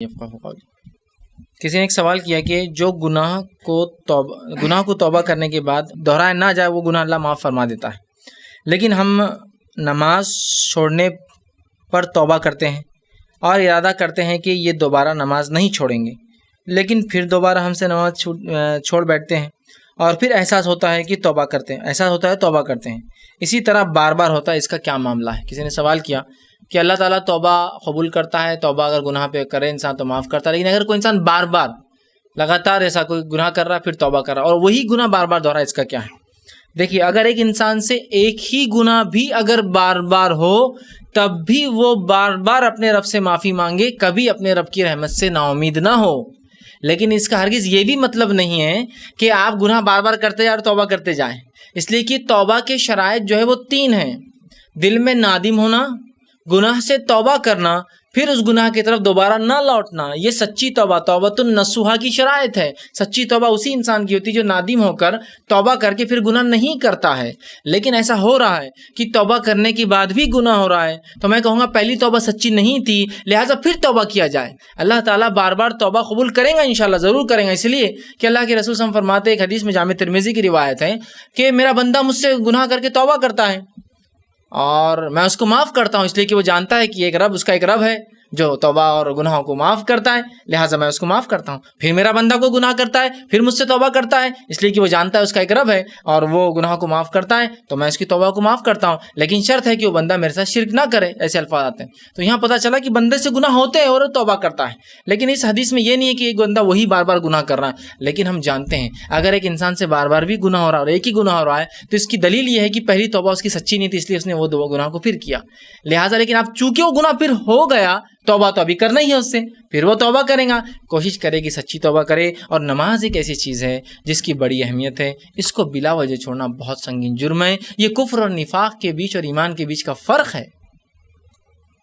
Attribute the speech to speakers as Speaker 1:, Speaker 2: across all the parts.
Speaker 1: کسی نے ایک سوال کیا کہ جو گناہ کو توبہ کرنے کے بعد دہرایا نہ جائے وہ گناہ اللہ معاف فرما دیتا ہے، لیکن ہم نماز چھوڑنے پر توبہ کرتے ہیں اور ارادہ کرتے ہیں کہ یہ دوبارہ نماز نہیں چھوڑیں گے، لیکن پھر دوبارہ ہم سے نماز چھوڑ بیٹھتے ہیں اور پھر احساس ہوتا ہے توبہ کرتے ہیں، اسی طرح بار بار ہوتا ہے، اس کا کیا معاملہ ہے؟ کسی نے سوال کیا کہ اللہ تعالیٰ توبہ قبول کرتا ہے، توبہ اگر گناہ پہ کرے انسان تو معاف کرتا ہے، لیکن اگر کوئی انسان بار بار لگاتار ایسا کوئی گناہ کر رہا ہے پھر توبہ کر رہا ہے اور وہی گناہ بار بار دہرا، اس کا کیا ہے؟ دیکھیے، اگر ایک انسان سے ایک ہی گناہ بھی اگر بار بار ہو تب بھی وہ بار بار اپنے رب سے معافی مانگے، کبھی اپنے رب کی رحمت سے نا امید نہ ہو، لیکن اس کا ہرگز یہ بھی مطلب نہیں ہے کہ آپ گناہ بار بار کرتے جائیں اور توبہ کرتے جائیں، اس لیے کہ توبہ کے شرائط جو ہے وہ 3 ہیں: دل میں نادم ہونا، گناہ سے توبہ کرنا، پھر اس گناہ کی طرف دوبارہ نہ لوٹنا۔ یہ سچی توبہ، توبۃ النصوحہ کی شرائط ہے۔ سچی توبہ اسی انسان کی ہوتی ہے جو نادم ہو کر توبہ کر کے پھر گناہ نہیں کرتا ہے، لیکن ایسا ہو رہا ہے کہ توبہ کرنے کے بعد بھی گناہ ہو رہا ہے، تو میں کہوں گا پہلی توبہ سچی نہیں تھی، لہٰذا پھر توبہ کیا جائے۔ اللہ تعالیٰ بار بار توبہ قبول کریں گا، انشاءاللہ ضرور کریں گا، اس لیے کہ اللہ کے رسول صلی اللہ علیہ وسلم فرماتے ہیں، ایک حدیث میں جامع ترمذی کی روایت ہے کہ میرا بندہ مجھ سے گناہ کر کے توبہ کرتا ہے اور میں اس کو معاف کرتا ہوں، اس لیے کہ وہ جانتا ہے کہ ایک رب، اس کا ایک رب ہے جو توبہ اور گناہوں کو معاف کرتا ہے، لہٰذا میں اس کو معاف کرتا ہوں۔ پھر میرا بندہ کو گناہ کرتا ہے، پھر مجھ سے توبہ کرتا ہے، اس لیے کہ وہ جانتا ہے اس کا ایک رب ہے اور وہ گناہوں کو معاف کرتا ہے، تو میں اس کی توبہ کو معاف کرتا ہوں، لیکن شرط ہے کہ وہ بندہ میرے ساتھ شرک نہ کرے۔ ایسے الفاظ آتے ہیں، تو یہاں پتہ چلا کہ بندے سے گناہ ہوتے ہیں اور وہ توبہ کرتا ہے، لیکن اس حدیث میں یہ نہیں ہے کہ ایک بندہ وہی بار بار گناہ کر رہا ہے، لیکن ہم جانتے ہیں اگر ایک انسان سے بار بار بھی گناہ ہو رہا ہے اور ایک ہی گناہ ہو رہا ہے تو اس کی دلیل یہ ہے کہ پہلی توبہ اس کی سچی نہیں تھی، اس لیے اس نے وہ دو گناہ کو پھر کیا، لہٰذا لیکن اب چونکہ وہ گناہ پھر ہو گیا، توبہ تو ابھی کرنا ہی ہے اس سے، پھر وہ توبہ کرے گا، کوشش کرے کہ سچی توبہ کرے۔ اور نماز ایک ایسی چیز ہے جس کی بڑی اہمیت ہے، اس کو بلا وجہ چھوڑنا بہت سنگین جرم ہے۔ یہ کفر اور نفاق کے بیچ اور ایمان کے بیچ کا فرق ہے،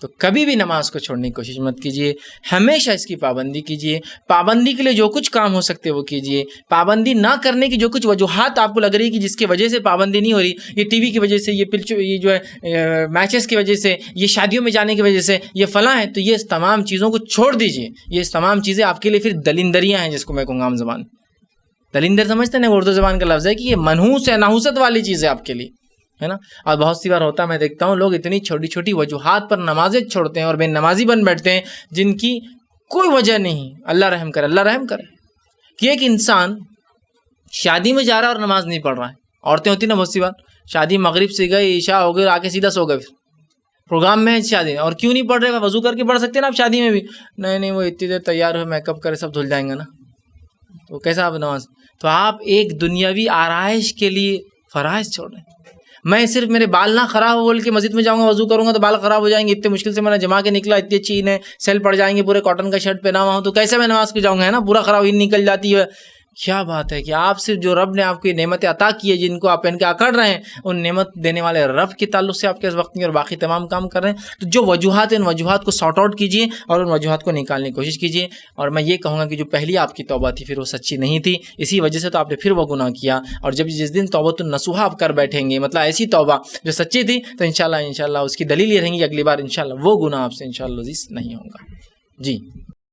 Speaker 1: تو کبھی بھی نماز کو چھوڑنے کی کوشش مت کیجیے، ہمیشہ اس کی پابندی کیجیے۔ پابندی کے لیے جو کچھ کام ہو سکتے وہ کیجیے، پابندی نہ کرنے کی جو کچھ وجوہات آپ کو لگ رہی ہے کہ جس کی وجہ سے پابندی نہیں ہو رہی، یہ ٹی وی کی وجہ سے، یہ جو ہے میچز کی وجہ سے، یہ شادیوں میں جانے کی وجہ سے، یہ فلاں ہے، تو یہ تمام چیزوں کو چھوڑ دیجیے۔ یہ تمام چیزیں آپ کے لیے پھر دلندریاں ہیں، جس کو میں کہوں گا عام زبان دلندر سمجھتے ہیں، اردو زبان کا لفظ ہے کہ یہ منحوس ہے، نحوست والی چیز ہے آپ کے لیے، ہے نا۔ اور بہت سی بار ہوتا ہے، میں دیکھتا ہوں لوگ اتنی چھوٹی چھوٹی وجوہات پر نمازیں چھوڑتے ہیں اور بے نمازی بن بیٹھتے ہیں جن کی کوئی وجہ نہیں۔ اللہ رحم کرے، اللہ رحم کرے کہ ایک انسان شادی میں جا رہا ہے اور نماز نہیں پڑھ رہا ہے۔ عورتیں ہوتی نا بہت سی بار، شادی مغرب سے گئی، عشاء ہو گئی، آ کے سیدھا سو گئے، پھر پروگرام میں شادی، اور کیوں نہیں پڑھ رہے؟ وضو کر کے پڑھ سکتے ہیں نا آپ شادی میں بھی۔ نہیں وہ اتنی دیر تیار ہوئے، میک اپ کرے، سب دھل جائیں گے نا، تو کیسا آپ نماز؟ تو آپ ایک دنیاوی آرائش کے لیے فرائض چھوڑ رہے ہیں۔ میں صرف میرے بال نہ خراب ہو بول کے مسجد میں جاؤں گا، وضو کروں گا تو بال خراب ہو جائیں گے، اتنے مشکل سے میں نے جما کے نکلا، اتنی اچھی انہیں سیل پڑ جائیں گے، پورے کاٹن کا شرٹ پہنا ہوا ہوں، تو کیسے میں نماز کو جاؤں گا، ہے نا، پورا خراب ہی نکل جاتی ہے۔ کیا بات ہے کہ آپ صرف جو رب نے آپ کو یہ نعمتیں عطا کی ہے، جن کو آپ پہن کے اکڑ رہے ہیں، ان نعمت دینے والے رب کے تعلق سے آپ کے اس وقت میں اور باقی تمام کام کر رہے ہیں۔ تو جو وجوہات ہیں، ان وجوہات کو سارٹ آؤٹ کیجیے اور ان وجوہات کو نکالنے کی کوشش کیجیے۔ اور میں یہ کہوں گا کہ جو پہلی آپ کی توبہ تھی پھر وہ سچی نہیں تھی، اسی وجہ سے تو آپ نے پھر وہ گناہ کیا، اور جس دن توبۃ النصوحہ آپ کر بیٹھیں گے، مطلب ایسی توبہ جو سچی تھی، تو انشاءاللہ اس کی دلیل یہ رہیں گی اگلی بار انشاءاللہ وہ گناہ آپ سے انشاءاللہ نہیں ہوگا۔ جی۔